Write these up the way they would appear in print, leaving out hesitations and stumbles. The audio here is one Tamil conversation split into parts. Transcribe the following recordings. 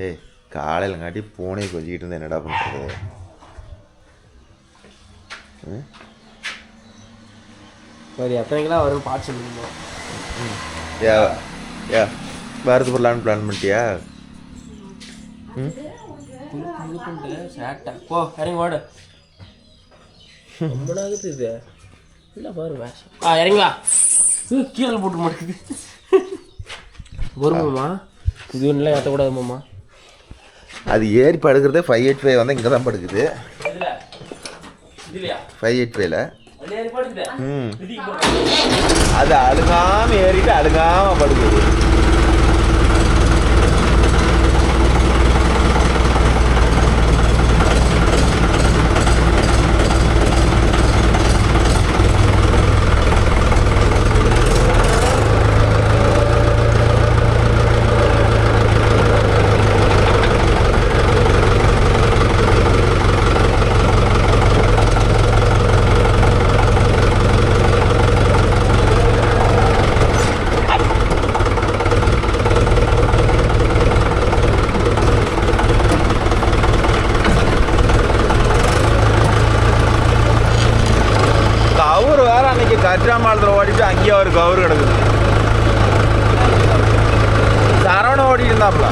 ஏய் காலையில் காட்டி பூனையை கொஞ்சிக்கிட்டு இருந்தேன், என்னடா பண்ணுறது? சரி, எத்தனைக்கெல்லாம் வரும் பார்த்து சொல்லுங்க. ஏ ஏ பாரத பொருளான்னு பிளான் பண்ணிட்டியா? சேட்டை போ, இறங்கி ஓடு. ரொம்ப நாகுது இது. இல்லை பாரு வேஷம். இறங்கி வா. கீழே போட்டு மாட்டேங்குது. வருமாம்மா இது ஒன்றுலாம் ஏற்றக்கூடாதுமாம்மா. அது ஏறி படுக்கிறதே 585 வந்து இங்கே தான் படுக்குது. 585ல அது அழுகாமல் ஏறிட்டு அழுகாமல் படுக்குது. கற்றாமாளத்தில் ஓடிட்டு அங்கேயே ஒரு கவுரு கிடக்குது. சரவணம் ஓடிட்டு இருந்தாப்புல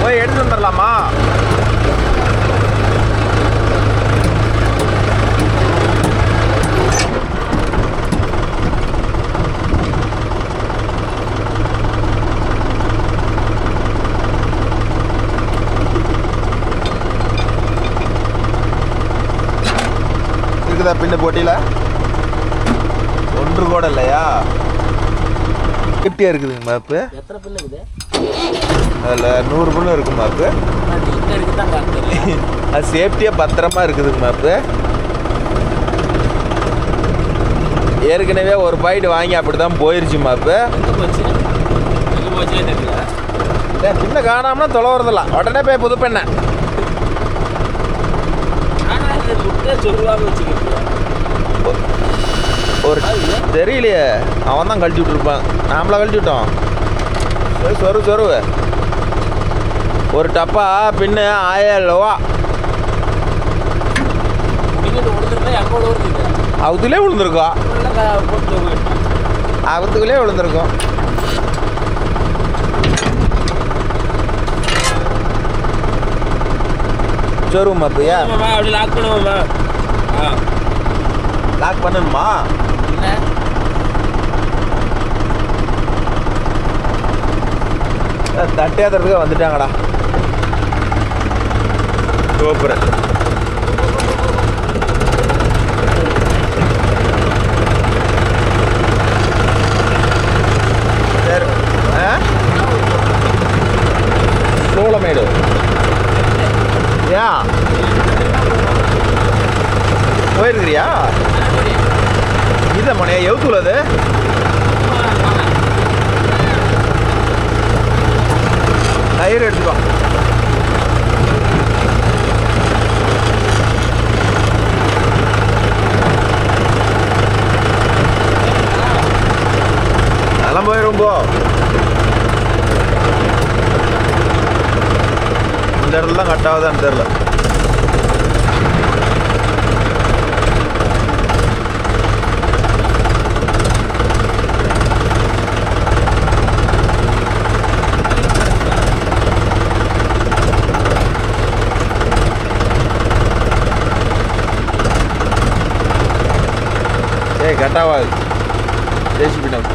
போய் எடுத்து வந்துடலாமா? பின்ன போட்டியில் ஒன்று கூட இல்லையா? சேஃப்டியாக இருக்குதுங்க மேப்பு. எத்தனை பிள்ளை இருக்குது? அதில் 100 பிள்ளை இருக்கும் மேப்பு. அது சேஃப்டியாக பத்திரமா இருக்குதுங்க மேப்பு. ஏற்கனவே ஒரு பாயிண்ட் வாங்கி அப்படி தான் போயிருச்சு மேப்பு. பின்ன காணாமனா தொலை வரதில்ல, உடனே போய் புது பெண்ணை ஒரு தெரியலையே, அவன் தான் கழிச்சு விட்டுருப்பான், நாமளா கழிச்சு விட்டோம். சொருவு ஒரு டப்பா பின்னு 1000 ரூபா. அவத்துலேயே விழுந்துருக்கோம், அவத்துக்குள்ளே விழுந்துருக்கோம். ஷோரூம் அப்பயா அப்படி லாக் பண்ணுவோம்மா? லாக் பண்ணணுமா? தட்டியாதறதுக்கு வந்துட்டாங்கடா. சூப்பர். சரி, சோளமேடு ஏன் போயிருக்கிறியா? இதை மனையா எவுத்துள்ளது டயர் எடுத்துக்கோ. அதெல்லாம் போயிடும் போ. இந்த இடத்துல தான் கட் ஆகுதான்னு தெரில. ஏய் கட்டாவாது ஜேசிபி நம்ம.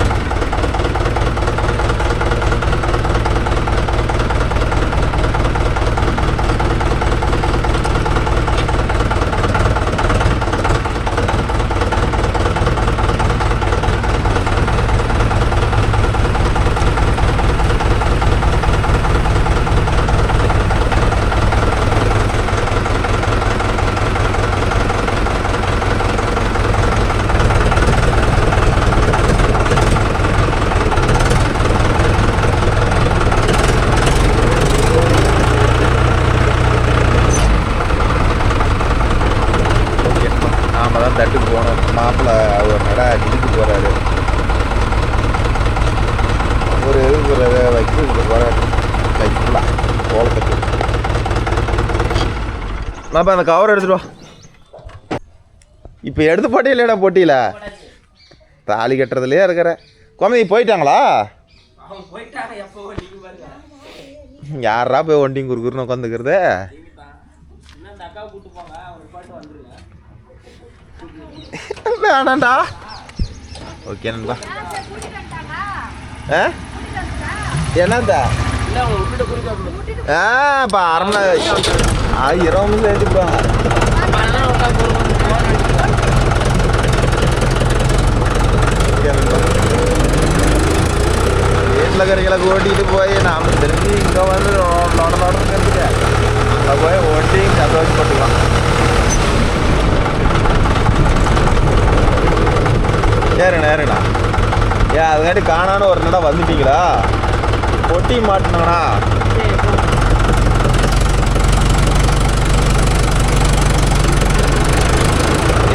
அப்போ அந்த கவர் எடுத்துட்டு வா. இப்போ எடுத்து போட்டியிலடா போட்டியில தாலி கட்டுறதுலையே இருக்கிற குழந்தை போயிட்டாங்களா? யாரா போய் ஒண்டிங் குறுக்குறன்னு உட்காந்துக்கிறது? வேணாண்டா. ஓகே நண்பா. என்னந்தா இப்போ அரை மணி நேரம் 20 சேர்த்துப்பாங்க. வீட்டில் கறிகளை ஓட்டிகிட்டு போய் நாம் திரும்பி இங்கே வந்து நடந்துட்டு அங்கே போய் ஓட்டி சந்தோஷப்பட்டுக்கலாம். சரிண்ணா ஏன் அதுக்காட்டி காணான்னு ஒரு நடம் வந்துட்டீங்களா? பொட்டி மாட்டினாங்கண்ணா.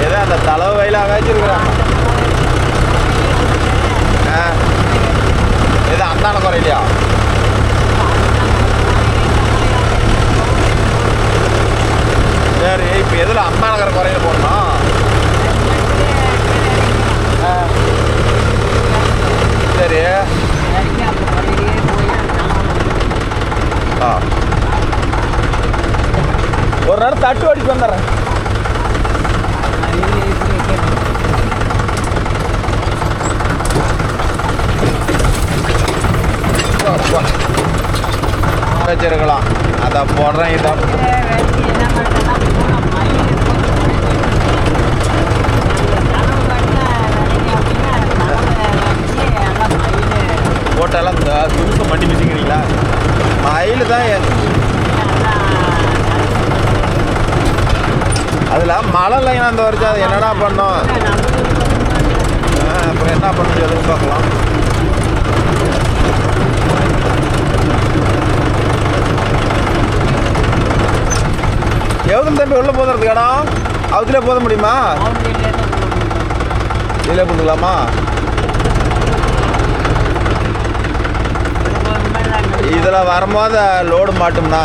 ஏதோ அந்த தளவு வயல அகாச்சிருக்கிறாங்க. இது அந்தான குறையிலையா? சரி இப்போ எதில் அந்தானகர குறையில போடணும்? சரி ஒரு நேரம் தட்டு அடிச்சு வந்துடுறேன். வச்சிருக்கலாம். அதை போடுறேன். இதை போட்டெல்லாம் துணுக்க மண்டி மிச்சிக்கிறீங்களா? மயில் தான் அதில் மழை லைன் அந்த வரைக்கும் அது என்னடா பண்ணோம்? அப்புறம் என்ன பண்ண முடியாது பார்க்கலாம். எவ்வளோ தம்பி உள்ளே போதுறதுக்கு இடம் அவத்துல போத முடியுமா? இதில் போட்டுக்கலாமா? இதில் வரும்போது லோடு மாட்டோம்னா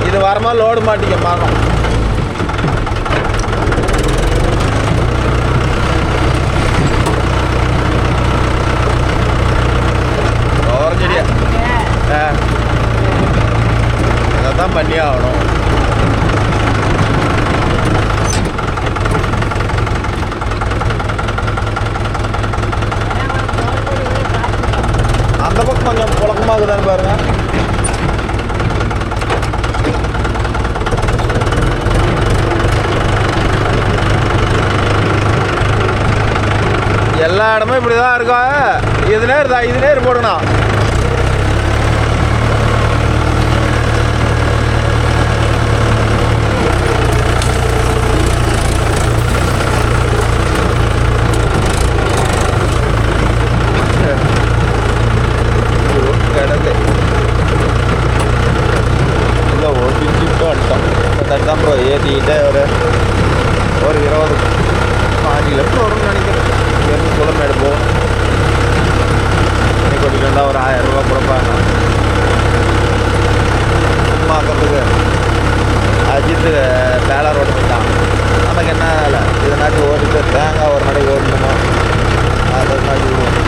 இது வரும்போது லோடு மாட்டிக்க மாட்டோம். செடியா அதான் பண்ணி ஆகணும். அந்த பக்கம் கொஞ்சம் புழக்கமாகுதான்னு பாருங்க. எல்லா இடமும் இப்படிதான் இருக்கா? இது நேரம் போடணும். தான் ப்ரோ ஏற்றிக்கிட்டே ஒரு 20 கிலோமீட்டர் வரும்னு நினைக்கிறேன். இங்கேருந்து குளமேடு போகும். இன்னைக்கு கொட்டிட்டு வந்தால் ஒரு 1000 ரூபா கொடுப்பாங்க. சும்மாக்கிறதுக்கு அஜித்து பேலர் ரோடு போயிட்டான். நமக்கு என்ன வேலை? இதை நாட்டு ஓடிட்டு தேங்காய் ஒரு நாளைக்கு ஓடணுமோ அது ஒரு நாளைக்கு விடுவோம்.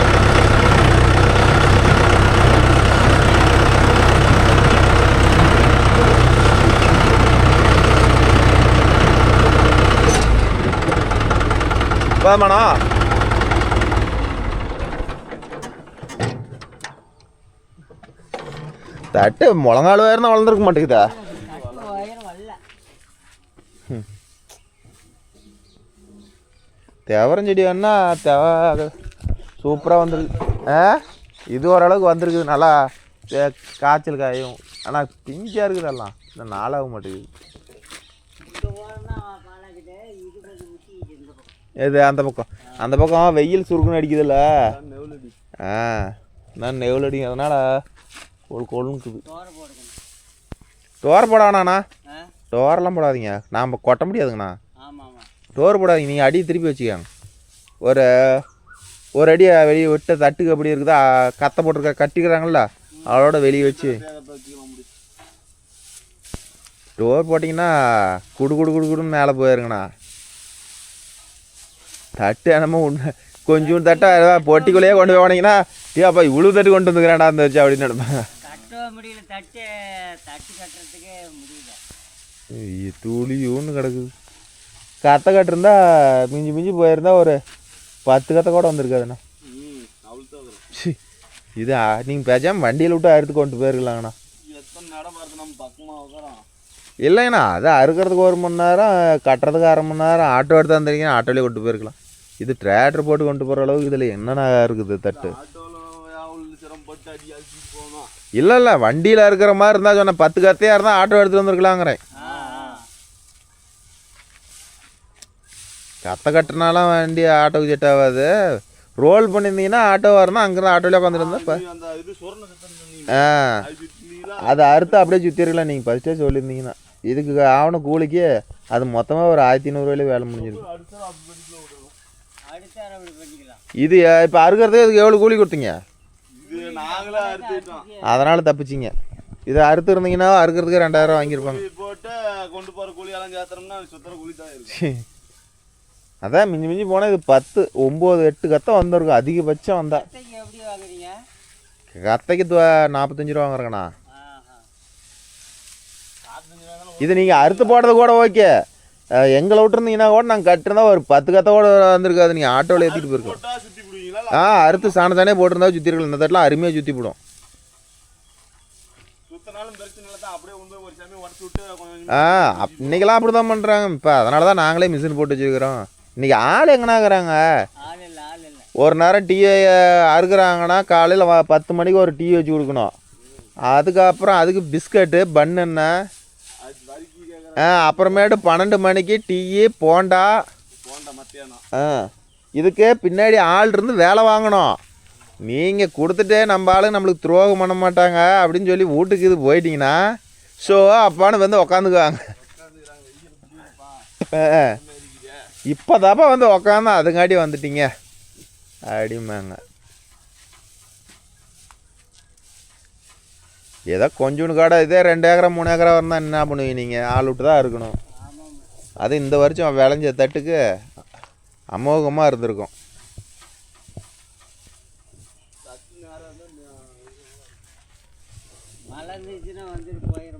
போதுமாண்ணா? தட்டு முழங்கால் உயரம் வளர்ந்துருக்க மாட்டேங்குதா? தேவரஞ்செடி வேணா சூப்பராக வந்துருக்கு. இது ஓரளவுக்கு வந்திருக்குது. நல்லா காய்ச்சல் காயும். ஆனால் பிஞ்சாக இருக்குது. எல்லாம் இந்த நாளாக மாட்டேங்குது. எது அந்த பக்கம் வெயில் சுருக்குன்னு அடிக்குதுல்ல? நான் நெவுல் அடிக்கும். அதனால் கொழுக்குது. டோர் போடாண்ணா. டோரெல்லாம் போடாதீங்க. நாம் கொட்ட முடியாதுங்கண்ணா. டோர் போடாதீங்க. நீங்கள் அடியை திருப்பி வச்சுக்கோங்க. ஒரு அடியை வெளியே விட்டு தட்டுக்கு அப்படி இருக்குதா கத்தை போட்டிருக்க கட்டிக்கிறாங்கள அதோட வெளியே வச்சு டோர் போட்டிங்கன்னா குடு குடு குடு குடுன்னு மேலே போயிருங்கண்ணா. தட்டு என்னமோ ஒன்று கொஞ்சம் தட்டை பொட்டிக்குள்ளேயே கொண்டு போய் போனீங்கன்னா ஏப்பா இவ்வளோ தட்டு கொண்டு வந்துக்கிறான்டா அந்த வச்சு அப்படின்னு நினைப்பேன். முடியல, தட்டு கட்டுறதுக்கே முடியல. துளியூன்னு கிடக்குது. கத்தை கட்டிருந்தா மிஞ்சி மிஞ்சி போயிருந்தா ஒரு 10 கத்தை கூட வந்திருக்காதுண்ணா. இது நீங்கள் பேசாமல் வண்டியில் விட்டு அறுத்து கொண்டு போயிருக்கலாங்கண்ணா. இல்லைங்கண்ணா அது அறுக்கிறதுக்கு 1 மணி நேரம், கட்டுறதுக்கு 1/2 மணி நேரம். ஆட்டோ எடுத்து வந்தீங்கன்னா ஆட்டோலேயே கொண்டு போயிருக்கலாம். இது டிராக்டர் போட்டு கொண்டு போகிற அளவுக்கு இதில் என்னென்ன இருக்குது தட்டு. இல்லை வண்டியில் இருக்கிற மாதிரி இருந்தால் சொன்ன 10 கத்தையாக இருந்தால் ஆட்டோ எடுத்துகிட்டு வந்துருக்கலாங்கிறேன். கத்தை கட்டினாலும் வண்டி ஆட்டோவுக்கு செட் ஆகாது. ரோல் பண்ணியிருந்தீங்கன்னா ஆட்டோ வரணும், அங்கேருந்து ஆட்டோலேயே உட்காந்துருந்தா இப்போ அதை அறுத்து அப்படியே சுற்றிருக்கலாம். நீங்கள் ஃபஸ்ட்டே சொல்லியிருந்தீங்கன்னா இதுக்கு ஆவணம் கூலிக்கு அது மொத்தமாக ஒரு 1500 வேலை முடிஞ்சிருக்கு. இது இப்போ அறுக்கிறதுக்கு இதுக்கு எவ்வளோ கூலி கொடுத்தீங்க? அதனால் தப்பிச்சிங்க. இதை அறுத்து இருந்தீங்கன்னா அறுக்கிறதுக்கு 2000 வாங்கியிருப்பாங்க. அதான் மிஞ்சி மிஞ்சி போனால் இது 10, 9, 8 கத்தை வந்துருக்கும் அதிகபட்சம் வந்தா. கத்தைக்கு 45 ரூபா வாங்குறேங்கண்ணா. இது நீங்கள் அறுத்து போடுறது கூட ஓகே. எங்களை விட்டுருந்தீங்கன்னா கூட நாங்கள் கட்டிருந்தா ஒரு 10 கத்தை கூட வந்திருக்காது. நீங்கள் ஆட்டோவில் ஏற்றிட்டு போயிருக்கோம். அறுத்து சாணத்தானே போட்டிருந்தா சுற்றி இருக்கலாம். இந்த தட்டெலாம் அருமையாக சுற்றி போடும். இன்னைக்கெல்லாம் அப்படி தான் பண்ணுறாங்க இப்போ. அதனால தான் நாங்களே மிஷின் போட்டு வச்சுருக்கிறோம். இன்றைக்கி ஆள் எங்கனாக்குறாங்க. ஒரு நேரம் டீ அறுக்குறாங்கன்னா காலையில் 10 மணிக்கு ஒரு டீ வச்சு கொடுக்கணும். அதுக்கப்புறம் அதுக்கு பிஸ்கட்டு பன்னு என்ன, அப்புறமேட்டு 12 மணிக்கு டீ போண்டா. இதுக்கு பின்னாடி ஆள் இருந்து வேலை வாங்கணும். நீங்கள் கொடுத்துட்டே நம்ம ஆளு நம்மளுக்கு துரோகம் பண்ண மாட்டாங்க அப்படின்னு சொல்லி வீட்டுக்கு இது போயிட்டீங்கன்னா ஸோ அப்பான்னு வந்து உக்காந்துக்குவாங்க. இப்போ தாப்பா வந்து உக்காந்து அதுங்காட்டி வந்துட்டீங்க அப்படிம்பாங்க. ஏதோ கொஞ்சோண்டு கடை இதே 2 ஏக்கரா 3 ஏக்கரா வந்தால் என்ன பண்ணுவீங்க? நீங்கள் ஆள் விட்டு தான் இருக்கணும். அது இந்த வருஷம் விளைஞ்ச தட்டுக்கு அமோகமாக இருந்திருக்கும்.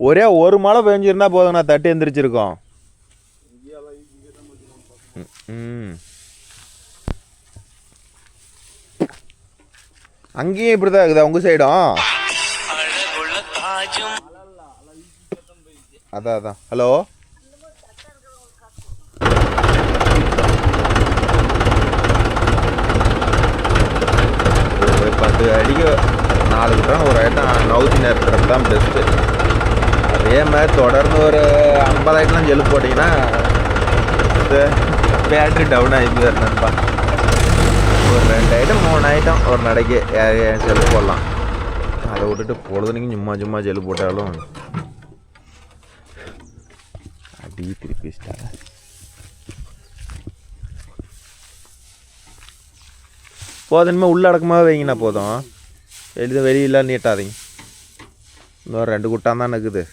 ஒரே ஒரு மழை பெஞ்சிருந்தா போதுங்கண்ணா, தட்டு எந்திரிச்சிருக்கோம். அங்கேயும் இப்படி தான் இருக்குதா உங்கள் சைடும்? அதான் ஹலோ ஒரு 10 அடிக்கு 4 கிட்ட ஒரு ஐட்டம் நவுத்தி நேரத்துறது தான் பெஸ்ட்டு. அதே மாதிரி தொடர்ந்து ஒரு 50 ஐட்டம்லாம் ஜெல்லு போட்டிங்கன்னா பேட்ரி டவுன் ஆகி போயிருந்தேன்ப்பா. ஒரு 2 ஐட்டம் 3 ஐட்டம் ஒரு நடைக்கு ஜெல்லு போடலாம். அதை விட்டுட்டு பொழுதுனைக்கும் சும்மா ஜெல்லு போட்டாலும் அடி திருப்பி வச்சிட்டாங்க. போதுமே உள்ள அடக்கமாக வைங்கண்ணா போதும். வெளியெல்லாம் நீட்டாதீங்க. இன்னொரு 2 குட்டான் தான் இருக்குது.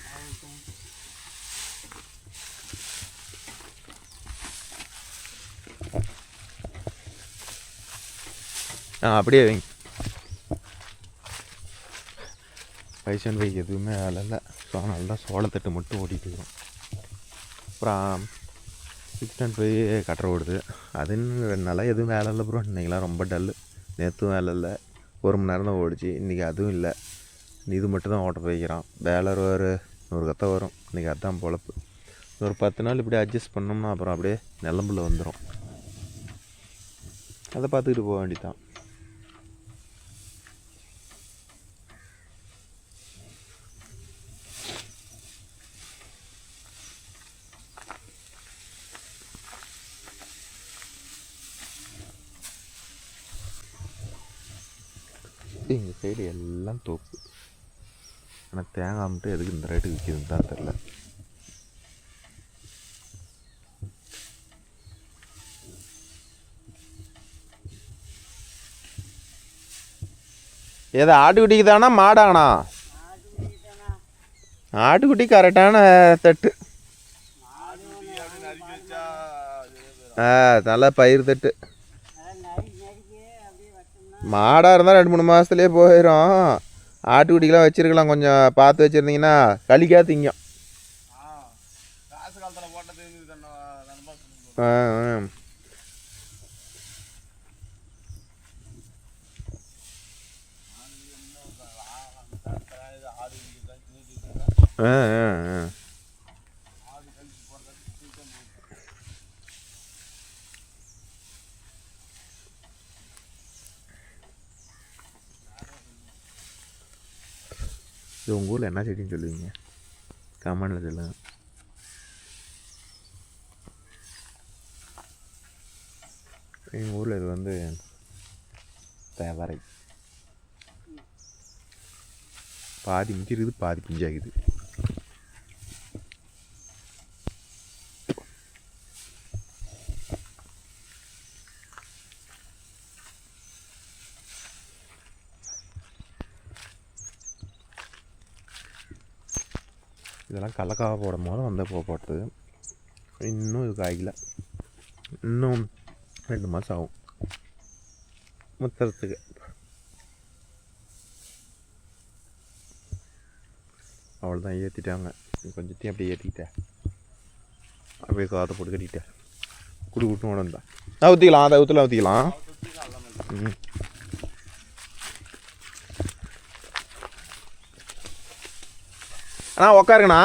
அப்படியே வைங்க. பைசன் பைக் எதுவுமே வேலை இல்லை. ஸோ நல்லா சோளத்தட்டு மட்டும் ஓடிட்டு இருக்கிறோம். அப்புறம் 6.5 கட்டுற ஓடுது. அதுன்னு 2 நாளாக எதுவும் வேலை இல்லை ப்ரோ. இன்றைக்கெலாம் ரொம்ப டல்லு. நேற்றும் வேலை இல்லை, 1 மணி நேரம் தான் ஓடிச்சு. இன்றைக்கி அதுவும் இல்லை. இது மட்டும் தான் ஓட்ட போய்க்கிறான். வேலை ஒரு 100 கத்தை வரும். இன்றைக்கி அதுதான் பொழப்பு. ஒரு 10 நாள் இப்படி அட்ஜஸ்ட் பண்ணோம்னா அப்புறம் அப்படியே நிலம்புல வந்துடும். அதை பார்த்துக்கிட்டு போக வேண்டியதான். எங்கள் சைடு எல்லாம் தோப்பு. ஆனால் தேங்காய் மட்டும் எதுக்கு இந்த ரேட்டுக்கு விற்கிதுன்னு தான் தெரில. ஏதோ ஆட்டுக்குட்டிக்கு தானா மாடாங்கண்ணா? ஆட்டுக்குட்டி கரெக்டான தட்டு. நல்லா பயிர் தட்டு. மாடாக இருந்தால் 2-3 மாதத்துலேயே போயிடும். ஆட்டுக்குட்டிக்கெலாம் வச்சுருக்கலாம், கொஞ்சம் பார்த்து வச்சுருந்தீங்கன்னா களிக்காக திங்கும். இது உங்கள் ஊரில் என்ன செடின்னு சொல்லுவீங்க? கமெண்டில் சொல்லுங்கள். எங்கள் ஊரில் இது வந்து தேவரை. பாதி மிஞ்சிருக்குது, பாதி பிஞ்சாகுது. இதெல்லாம் கடலக்காவை போடும் போது வந்த போட்டு இன்னும் இது காய்க்கல. இன்னும் 2 மாதம் ஆகும் முத்துறதுக்கு. அவ்வளோதான், ஏற்றிட்டாங்க. கொஞ்சத்தையும் அப்படியே ஏற்றிக்கிட்டேன். அப்படியே காற்றை போட்டு கட்டிக்கிட்டேன். குடு குட்டு உடம்பு தான். ஊற்றிக்கலாம், அதை ஊற்றலாம். ம். அண்ணா உக்காருங்கண்ணா.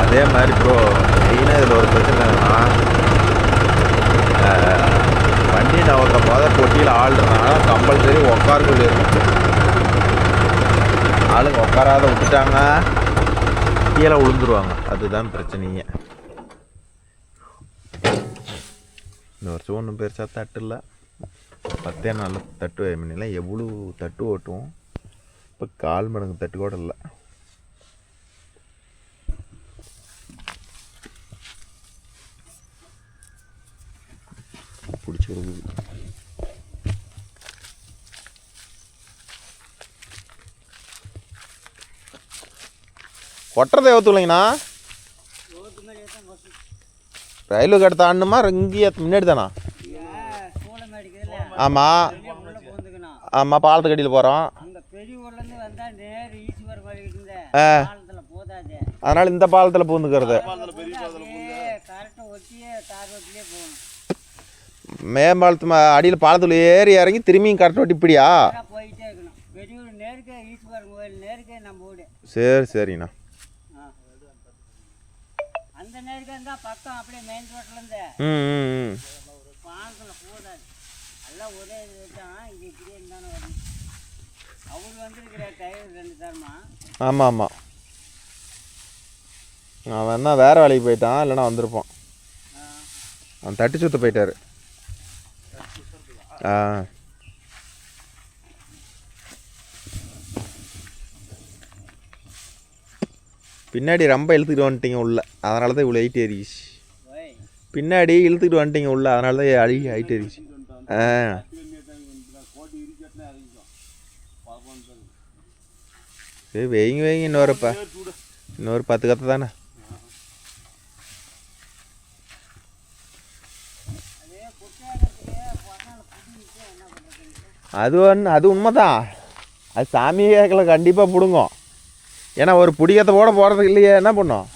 அதே மாதிரி ப்ரோ, மெயினாக இதில் ஒரு பிரச்சனை என்னன்னா, வண்டி நவர்த்தும் போது பொட்டியில் ஆள் இருந்தாங்கன்னா கம்பல்சரி உட்கார சொல்லிடணும். ஆளுங்க உட்காராத விட்டுட்டாங்க, கீழே விழுந்துருவாங்க. அதுதான் பிரச்சனையே. இந்த வருஷம் ஒன்றும் பெருசாக தட்டு இல்லை. 10 நாளில் தட்டு முன்னெல்லாம் எவ்வளோ தட்டு ஓட்டுவோம். இப்போ 1/4 மடங்கு தட்டு கூட இல்லை. பிடிச்சி கொடுக்குது. கொட்டுறதை ஊற்றுலைங்கண்ணா. ரயில்வே கடை தாண்டணுமா? இங்கேயே முன்னாடி தானா? ஆமாம் ஆமாம், பாலத்து கடியில் போகிறோம். அதனால் இந்த பாலத்தில் பூந்துக்கிறது. மேம்பாலத்து அடியில் பாலத்தில் ஏறி இறங்கி திரும்பியும் கரெக்ட் ஓட்டி இப்படியா? சரி சரிண்ணா. ஆமாம் ஆமாம், அவன் என்ன வேறு வேலைக்கு போயிட்டான், இல்லைன்னா வந்திருப்பான். அவன் தட்டி சுற்ற போயிட்டாரு. பின்னாடி ரொம்ப இழுத்துக்கிட்டு வந்துட்டீங்க உள்ள, அதனால தான் இவ்வளோ ஹைட் ஏறிச்சு. பின்னாடி இழுத்துக்கிட்டு வந்துட்டீங்க உள்ள, அதனால தான் ஹைட் ஏறிச்சு. சரி வைங்க வைங்க, இன்னொரு 10 கத்தை தானே. அது உண்மைதான். அது சாமியே கேட்கல, கண்டிப்பாக பிடுங்கும். ஏன்னா ஒரு பிடிக்கத்தை போடுறதுக்கு இல்லையே, என்ன பண்ணும்?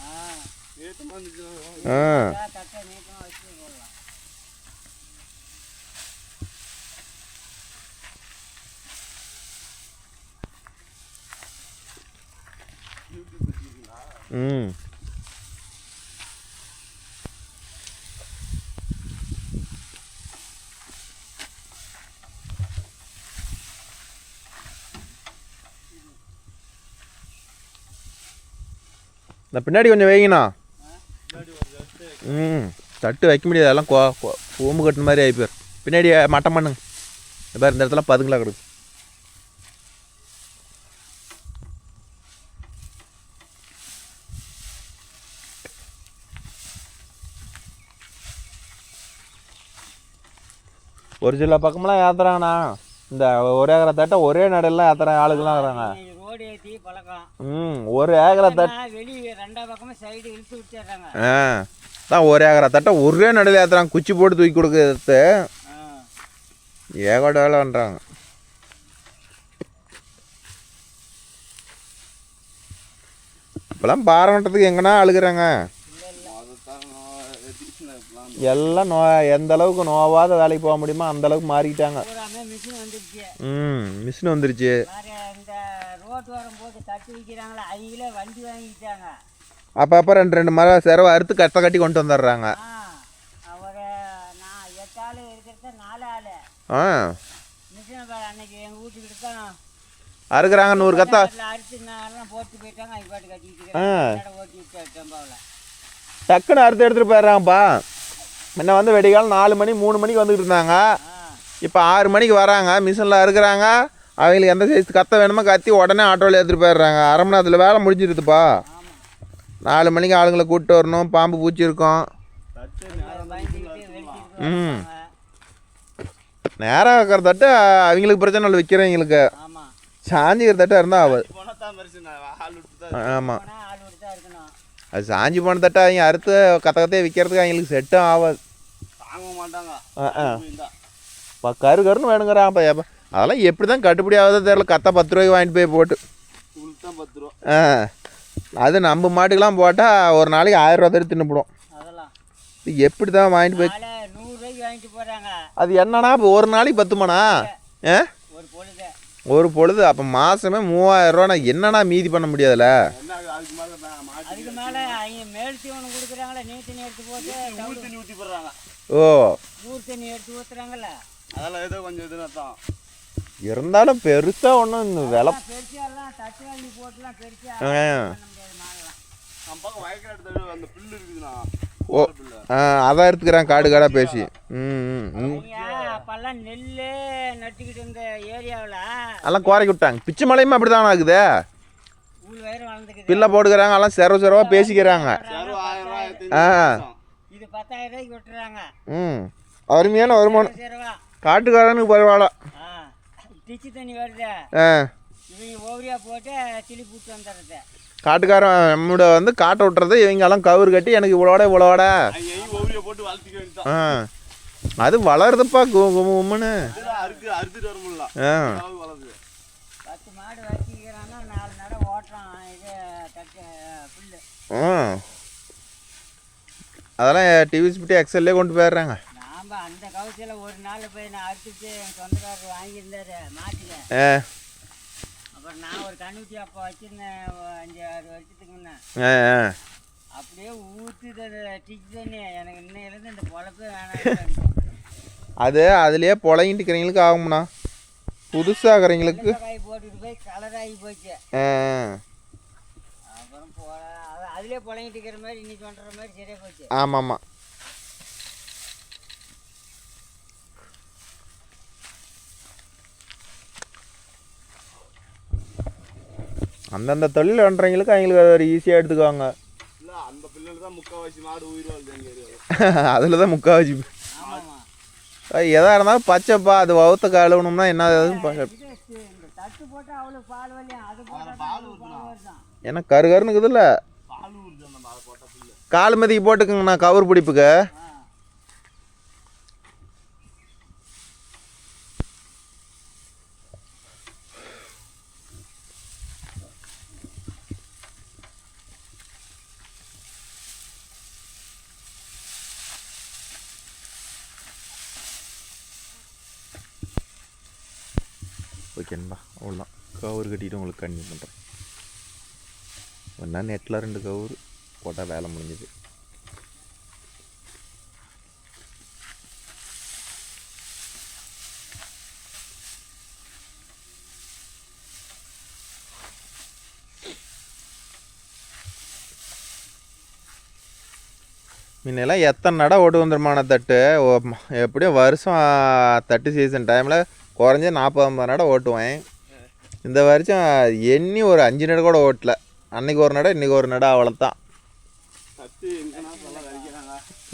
இந்த பின்னாடி கொஞ்சம் வைங்கண்ணா. தட்டு வைக்க முடியாது, அதெல்லாம் கோம்பு கட்டுன மாதிரி ஆகிப்போர். பின்னாடி மட்டம் பண்ணுங்க. இந்த இடத்துல பதுங்களா கிடக்கு. ஒரு சில பக்கமெல்லாம் ஏற்றுறாங்கண்ணா. இந்த ஒரு ஏக்கரை தட்டை ஒரே நடையெல்லாம் ஏற்றுற ஆளுங்கெல்லாம் இருக்கிறாங்க. ரோடு ஏற்றி பழக்கம். ஒரு ஏக்கரை தட்டை வெளியே ரெண்டா பக்கமும் சைடு இழுத்து விட்டுறாங்க. தான் ஒரு ஏக்கரை தட்டை ஒரே நடையில் ஏற்றுறாங்க. குச்சி போட்டு தூக்கி கொடுக்குறது ஏகோட வேலை பண்ணுறாங்க. இப்போலாம் பாரம்பரியத்துக்கு எங்கன்னா அழுகுறாங்க. எல்லாம் எந்த அளவுக்கு நோவாத வேலைக்கு போக முடியுமோ அந்த அளவுக்கு மாறிக்கிட்டாங்க. மிஷின் வந்துருச்சு. இந்த ரோட்டு வரும்போது தட்டு வைக்கிறாங்களா, அவங்களே வண்டி வாங்கிட்டாங்க. அப்பப்போ ரெண்டு மரம் செரவை அறுத்து கட்டை கட்டி கொண்டு வந்துடுறாங்க. ஒரு 8 ஆள் இருக்கிறத 4 ஆள் மிஷினை அன்னைக்கு எங்கள் வீட்டுக்கிட்ட தான் அறுக்குறாங்க. 100 கத்தா அறுத்து போட்டு போயிட்டாங்க. அவங்க பாட்டு கட்டிக்கிட்டு ஓட்டி விட்டு டக்குன்னு அறுத்து எடுத்துகிட்டு போயிடுறாங்கப்பா. முன்ன வந்து வெடிகாலம் 4 மணி 3 மணிக்கு வந்துக்கிட்டு இருந்தாங்க. இப்போ 6 மணிக்கு வராங்க. மிஷினில் அறுக்குறாங்க. அவங்களுக்கு எந்த சைஸ் கத்த வேணுமோ கத்தி உடனே ஆட்டோவில் எடுத்துகிட்டு போயிடுறாங்க. அரை மணி நேரத்தில் வேலை முடிஞ்சிருதுப்பா. 4 மணிக்கு ஆளுங்களை கூப்பிட்டு வரணும். பாம்பு பூச்சி இருக்கும். நேராக வைக்கிற தட்டு அவங்களுக்கு பிரச்சனை இல்லை. விற்கிறவங்களுக்கு சாஞ்சிக்கிற தட்டாக இருந்தால் ஆகாது. ஆமாம், அது சாஞ்சி போன தட்டை அவங்க அறுத்து கத்தையே விற்கிறதுக்கு அவங்களுக்கு செட்டும் ஆகாது. கருன்னு வேணுங்கிறான். அதெல்லாம் எப்படி தான் கட்டுப்படி ஆகுதோ தெரியல. கத்தை 10 ரூபாய்க்கு வாங்கிட்டு போய் போட்டு அது நம்ம மாட்டுக்கெல்லாம் போட்டால் ஒரு நாளைக்கு 1000 ரூபா தர தின்னுப்படும். எப்படி தான் வாங்கிட்டு போய் அது என்னன்னா இப்போ ஒரு நாளைக்கு 10 மணா ஒரு பொழுது. அப்போ மாதமே 3000 ரூபா. என்னன்னா மீதி பண்ண முடியாதுல்ல. ஓ இருந்தாலும் பெருசா ஒன்றும் விலை ஓ அதான் எடுத்துக்கிறான் காடு காடாக பேசி. அப்பெல்லாம் நெல் நட்டுக்கிட்டு இருந்த ஏரியாவில் எல்லாம் குறைக்கி விட்டாங்க. பிச்சை மலையுமே அப்படி தான் ஆகுது. பில்லை போட்டுக்கிறாங்க. எல்லாம் செரவா பேசிக்கிறாங்க. இது 10,000 ரூபாய்க்கு விட்டுறாங்க. அருமையான வருமானம் காட்டுக்காரனுக்கு பரவாயில்ல. டிச்சு தண்ணி வருது. இவங்க ஓவரியா போட்டு திளி பூட்டு வந்துடுறது. காட்டுக்காரன் நம்மளோட வந்து காட்டை விட்டுறது. இவங்க எல்லாம் கவுரு கட்டி எனக்கு இவ்வளோட அது வளருதுப்பா கும்முன்னு. 10 மாடு வச்சுக்கிறான்னா 4 நடை ஓட்டுறான். இது புல்லு அதெல்லாம் டிவிஎஸ்பிடி எக்ஸல்லே கொண்டு போயிடுறாங்க. நாம் அந்த கவுசியில் ஒரு நாள் போய் நான் அறுத்துட்டு என் சொந்தக்காரர் வாங்கியிருந்தாரு மாட்டுக்கு. அப்புறம் நான் ஒரு கண்ணுக்குட்டி அப்போ வச்சுருந்தேன் 5-6 வருஷத்துக்கு முன்னே. அப்படியே ஊற்றுது டிச்சு தண்ணி. எனக்கு இன்னையிலேருந்து இந்த பொழப்பே வேணாம். அது அதுலேயே பொழங்கிட்டுக்கிறவங்களுக்கு ஆகும்ண்ணா. புதுசாகிறவங்களுக்கு காய் போட்டுட்டு போய் கலராகி போச்சு. அப்புறம் அதுலேயே பொழங்கிட்டு இருக்கிற மாதிரி இன்னைக்கு பண்ணுற மாதிரி சரியாக போச்சு. ஆமாம் அந்தந்த தொழில் பண்ணுறவங்களுக்கு அவங்களுக்கு அது ஒரு ஈஸியாக எடுத்துக்குவாங்க. அதில் தான் முக்கால்வாசி எதாக இருந்தாலும் பச்சைப்பா. அது வவுத்த கழுவணும்னா என்ன ஏன்னா கருகருன்னுக்குதுல்ல. கால் மதிக்கு போட்டுக்குங்கண்ணா கவர் பிடிப்புக்கு. ஓகேண்ணா அவ்வளோதான். கவுரு கட்டிட்டு உங்களுக்கு கண்ணி பண்ணுறேன். ஒன்றா நெட்டில் 2 கவுரு போட்டால் வேலை முடிஞ்சுது. முன்னெல்லாம் எத்தனை நடை ஓட்டு வந்துருமான தட்டு. எப்படியும் வருஷம் தட்டு சீசன் டைமில் குறைஞ்ச 40-50 நடை ஓட்டுவேன். இந்த வருஷம் எண்ணி ஒரு 5 நடை கூட ஓட்டல. அன்னைக்கு ஒரு நடை இன்றைக்கி ஒரு நடை அவ்வளோதான்.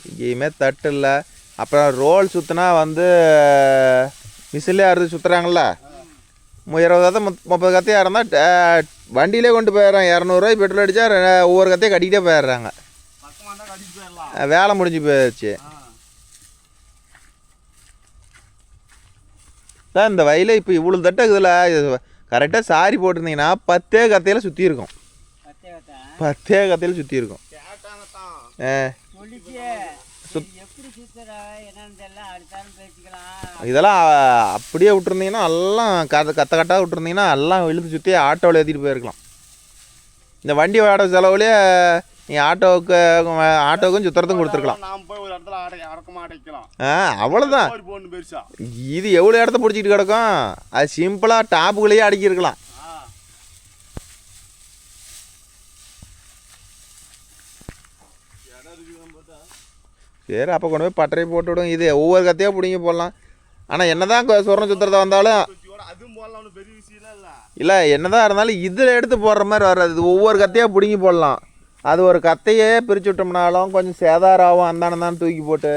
எங்கேயுமே தட்டு இல்லை. அப்புறம் ரோல் சுற்றினா வந்து மிஷின்லேயே அறுத்து சுற்றுறாங்கள 20 கத்தை 30 கத்தையாக இருந்தால் வண்டியிலே கொண்டு போயிடுறாங்க. 200 பெட்ரோல் அடித்தா ஒவ்வொரு கத்தையும் கட்டிக்கிட்டே போயிடுறாங்க. வேலை முடிஞ்சு போயிடுச்சு. தான் இந்த வயலில் இப்போ இவ்வளோ தட்டு இருக்குதுல்ல, கரெக்டாக சாரி போட்டிருந்தீங்கன்னா 10 கத்தையில் சுற்றி இருக்கும். 10 கத்தையில் சுற்றி இருக்கும். இதெல்லாம் அப்படியே விட்டுருந்தீங்கன்னா எல்லாம் கட்டாக விட்டுருந்தீங்கன்னா எல்லாம் இழுத்து சுற்றி ஆட்டோவில் ஏற்றிட்டு போயிருக்கலாம். இந்த வண்டி வாடகை செலவுலேயே நீ ஆட்டோவுக்கும் சுற்றுறதும் கொடுத்துருக்கலாம். அவ்வளோதான். இது எவ்வளோ இடத்த பிடிச்சிட்டு கிடக்கும். அது சிம்பிளாக டாப்புக்குள்ளேயே அடக்கியிருக்கலாம். சரி, அப்போ கொண்டு போய் பட்டறை போட்டு விடுங்க. இது ஒவ்வொரு கத்தையாக பிடிங்கி போடலாம். ஆனால் என்ன தான் சொரணம் சுற்றுறதா வந்தாலும் இல்லை, என்ன தான் இருந்தாலும் இதில் எடுத்து போடுற மாதிரி வராது. இது ஒவ்வொரு கத்தையாக பிடிங்கி போடலாம். அது ஒரு கத்தையே பிரித்து விட்டோம்னாலும் கொஞ்சம் சேதாரம் ஆகும். அந்தானதான் தூக்கி போட்டு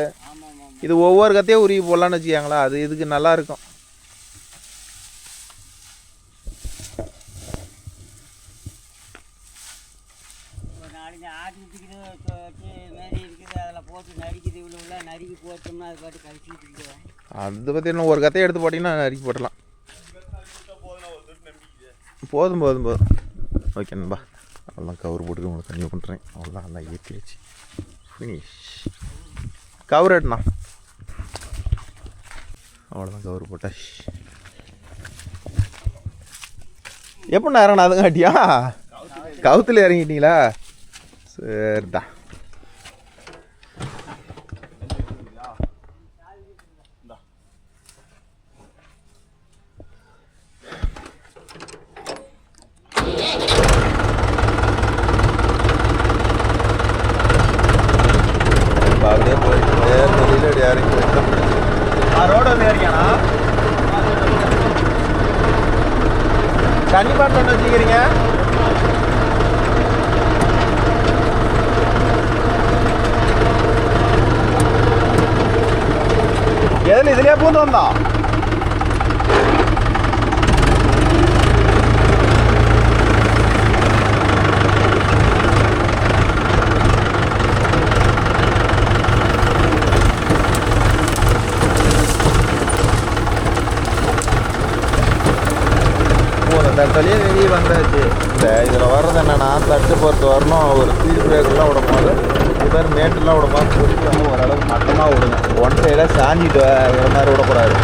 இது ஒவ்வொரு கத்தையாக உருகி போடலான்னு வச்சுக்காங்களா, அது இதுக்கு நல்லாயிருக்கும். அதை பற்றி என்ன, ஒரு கத்தையை எடுத்து போட்டிங்கன்னா நறுக்கி போட்டலாம். போதும். ஓகே நண்பா, அவ்வளோதான். கவர் போட்டு உங்களுக்கு கன்னியூ பண்ணுறேன். அவ்வளோதான், நல்லா ஏற்றி வச்சு ஃபினிஷ். கவர் எட்டுண்ணா, அவ்வளோதான். கவர் போட்டா எப்படிண்ணா இறங்கண்ணா? அதுங்க காட்டியா கவுத்தில் இறங்கிட்டீங்களா? சரிடா. அப்படியே போயிட்டு தொழில் இறங்கி வைக்க ரோடு வந்து இறங்கியாண்ணா. தண்ணி பாட்டில் ஒன்று வச்சுக்கிறீங்க. எதில் இதுலேயே பூந்து வந்தோம். தட்டலையே வெளியே வந்தாச்சு. இந்த இதில் வர்றது என்னென்னா, தட்டு பொறுத்து வரணும். ஒரு ஸ்பீட் பிரேக்கெலாம் விடும்போது இது மேட்டெலாம் விடும்போது பிடிச்சி வந்து ஓரளவுக்கு மட்டமாக விடுங்க. ஒன் சைடாக சாஞ்சிட்டு வர மாதிரி விடக்கூடாது.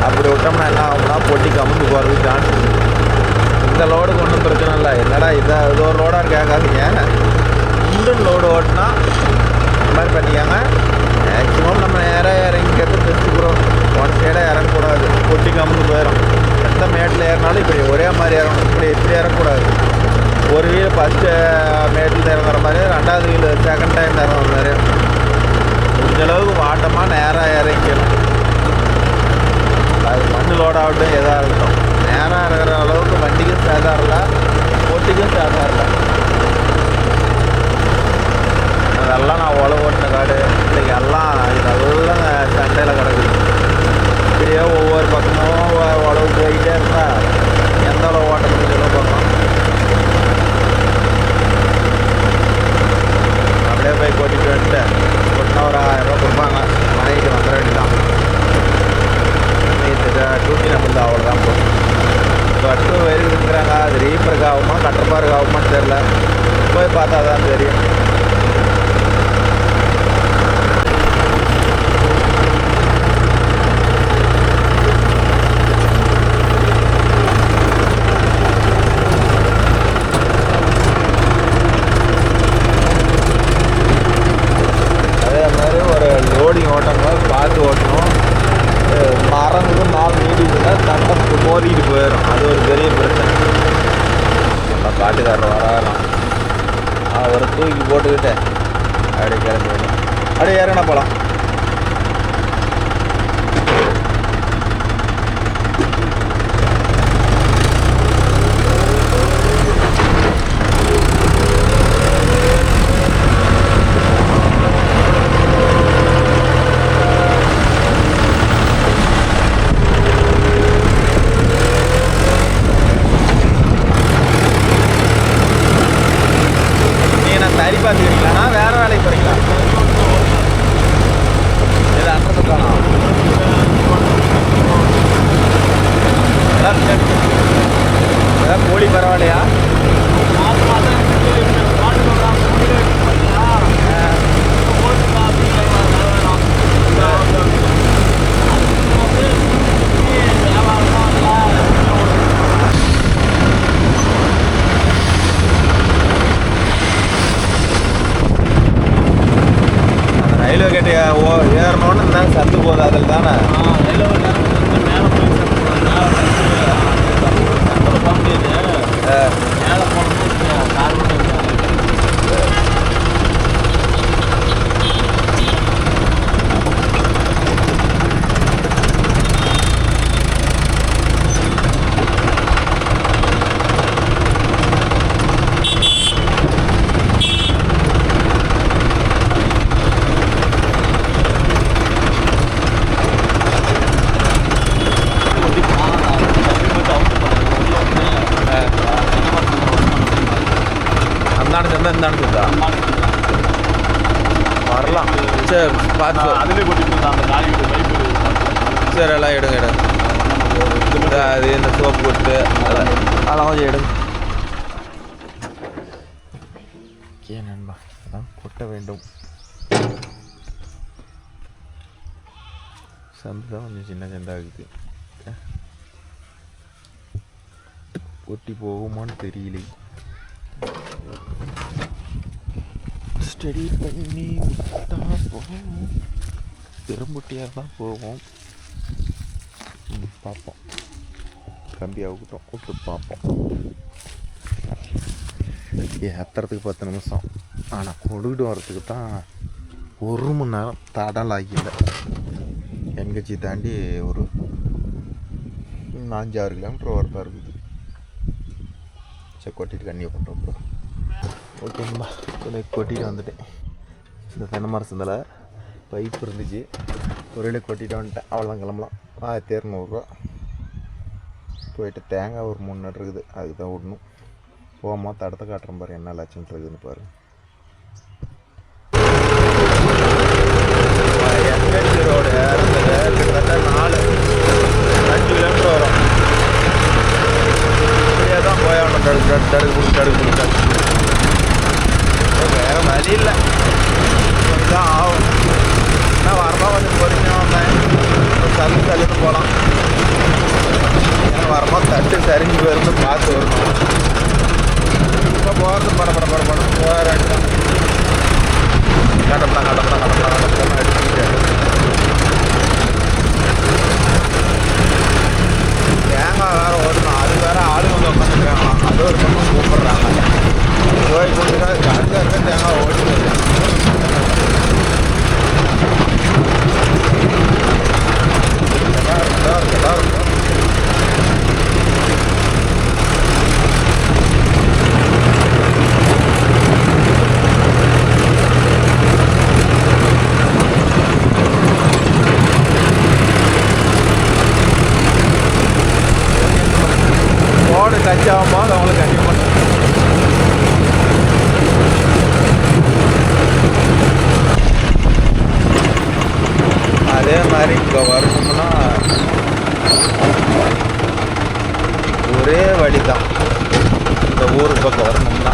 அப்படி விட்டோம்னா என்ன ஆகும்னா பொட்டி கமுந்து போகிறதுக்கு சான்ஸ் இருக்குது. இந்த லோடுக்கு ஒன்றும் பிரச்சனை இல்லை. என்னடா இது ஒரு லோடாக கேட்காதீங்க. இன்ஜின் லோடு ஓட்டினா இந்த மாதிரி பண்ணிக்காங்க. மேக்ஸிமம் நம்ம நேராக இறங்கிக்கிறது தெரிஞ்சுக்கிறோம். ஒன் சைடாக இறங்கக்கூடாது, பொட்டி கமுந்து போயிடும். எந்த மேட்டில் ஏறினாலும் இப்படி ஒரே மாதிரி இறங்கணும். இப்படி இறங்கக்கூடாது. ஒரு வீல் ஃபஸ்ட்டு மேட்டில் இறங்குற மாதிரி, ரெண்டாவது வீல் செகண்ட் டைம் இறங்குற மாதிரி. முடிஞ்சளவுக்கு வாட்டமாக நேராக இறங்கிக்கணும். அது மண் லோடாகட்டும் எதாக இருக்கட்டும், நேராக இறங்குற அளவுக்கு வண்டிக்கும் சேதாரம் இல்லை, பொட்டிக்கும் சேதாரம் இல்லை. அதெல்லாம் நான் உழவு ஓட்டின காடு. இன்றைக்கி எல்லாம் இதெல்லாம் சண்டையில் கிடக்குது. இப்படியே ஒவ்வொரு பக்கமும் உழவு போயிட்டே இருந்தால் எந்த அளவு ஓட்ட முடிஞ்சளவு பார்க்கலாம். அப்படியே போய் கொட்டிட்டு வந்துட்டு கொட்டினா ஒரு 1000 ரூபா கொடுப்பாங்க. வாங்கிட்டு வந்துட வேண்டியதான். டூட்டி நம்மளுக்கு அவ்வளோதான் போகும். கட்டு வயிறு இருக்கிறாங்க. அது ரீப்பருக்கு ஆகுமா கட்டப்பாருக்கு ஆகுமான்னு தெரில. போய் பார்த்தா தான் தெரியும். லோடிங் ஓட்டும் போது பார்த்து ஓட்டணும். மரங்குது நாள் நீடிச்சுன்னா தண்டம் மோதிக்கிட்டு போயிடும். அது ஒரு பெரிய பிரச்சனை. நம்ம காட்டுக்காரர் வராலாம். அவரை தூக்கி போட்டுக்கிட்டு அப்படியே கிளம்பி விடும். அப்படியே இறங்கினா போகலாம். வந்து போகுது அதில் தானே இருந்தா வரலாம். சரி பார்த்து அதுலேயே கொட்டிட்டு அந்த காய் சரி எல்லாம் எடுங்க அது இந்த சோப்பு போட்டு அதெல்லாம் கொஞ்சம் எடுங்க. ஓகே நண்பா, அதான் கொட்ட வேண்டும். சந்து தான் கொஞ்சம் சின்ன சந்தாகுது. கொட்டி போகுமான்னு தெரியல. ஸ்டடி பண்ணி விட்டா போகும், பெரும்புட்டியாக தான் போவோம். பார்ப்போம், கம்பி அவுக்கிட்டோம் விட்டு பார்ப்போம். ஏற்றுறதுக்கு 10 நிமிஷம், ஆனால் கொடுக்கிட்டு வர்றதுக்கு தான் 1 மணி நேரம் தடல் ஆகியில்லை. என்கட்சி தாண்டி ஒரு 5-6 கிலோமீட்டர் வரதா இருக்குது. சரி கொட்டிட்டு கண்ணியை பண்ணுறோம் ப்ரோ. ஓகேங்களா, கொட்டிட்டு வந்துட்டேன். இந்த தென்னை மரம் சந்தில் பைப் இருந்துச்சு, ஒரு கொட்டிட்டு வந்துட்டேன். அவ்வளோதான், கிளம்பலாம். 1200 போயிட்டு தேங்காய் ஒரு 3 நட்டு இருக்குது, அதுக்கு தான் விடணும். போமா தடத்தை காட்டுறேன் பாரு, என்ன லட்சம் இருக்குதுன்னு பாரு. என்கட்சி ரோடு கிட்டத்தட்ட 4-5 கிலோமீட்டர் வரும். இப்படியே தான் போயாகணும். தடுக்கு வேறு வழி இல்லை, தான் ஆகும். நான் வரலாம் கொஞ்சம் பொறுமையாக வந்தேன். சல்லுன்னு போகலாம். ஏன்னா வரும்போது தட்டு சரிஞ்சு போயிருந்து பார்த்து வரணும். இப்போ போகிறது படப்படம் போயிடாது தான். கடப்பலாம் அடிச்சுக்கிட்டு தேங்காய் வேறு ஓடணும். அது வேறு ஆளுங்க வந்து உட்காந்துருக்காங்க. அது ஒரு பக்கம் கூப்பிட்றாங்க. போய் கொடுத்துட்டா அங்கே இருக்க தேங்காய் ஓடுது. ஓடு டச் ஆகும்போது அது அவங்களுக்கு கண்டிப்பாக அதே மாதிரி இப்போ வரணும்னா ஒரே வழி தான். இந்த ஊருக்கு பக்கம் வரணும்னா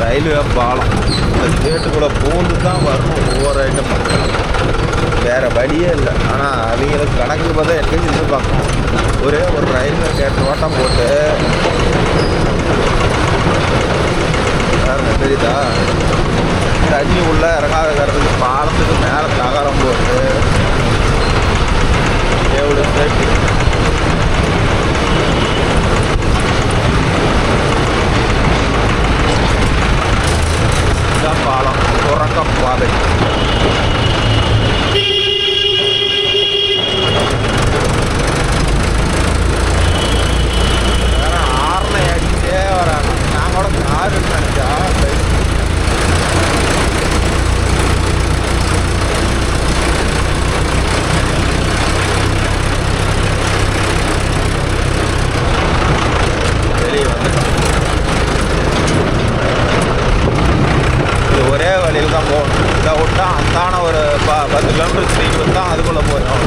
ரயில்வே பாலம், இந்த கேட்டுக்குள்ளே பூந்து தான் வரணும். ஒவ்வொரு ஐட்டம் வேறு வழியே இல்லை. ஆனால் அவங்களுக்கு கணக்கு பார்த்தா எங்கேயும் இது பார்க்கணும். ஒரே ஒரு ரயில்வே கேட்டு ஓட்டம் போட்டு தெரியுதா, தண்ணி உள்ளே இறங்காதுக்கிறதுக்கு பாலத்துக்கு மேலே தகரம் போட்டு எவ்வளோ சேஃப்டி. இதுதான் பாலம், துறக்கம் பாதை. வேற ஆறுனை அடிச்சே வராங்க. நான் கூட காருன்னு நினச்சா ஒரே வழியில் தான் போகணும். இதை விட்டா அந்தான ஒரு 10 கிலோமீட்டர் ஸ்பீடு தான் அதுக்குள்ளே போயிடும்.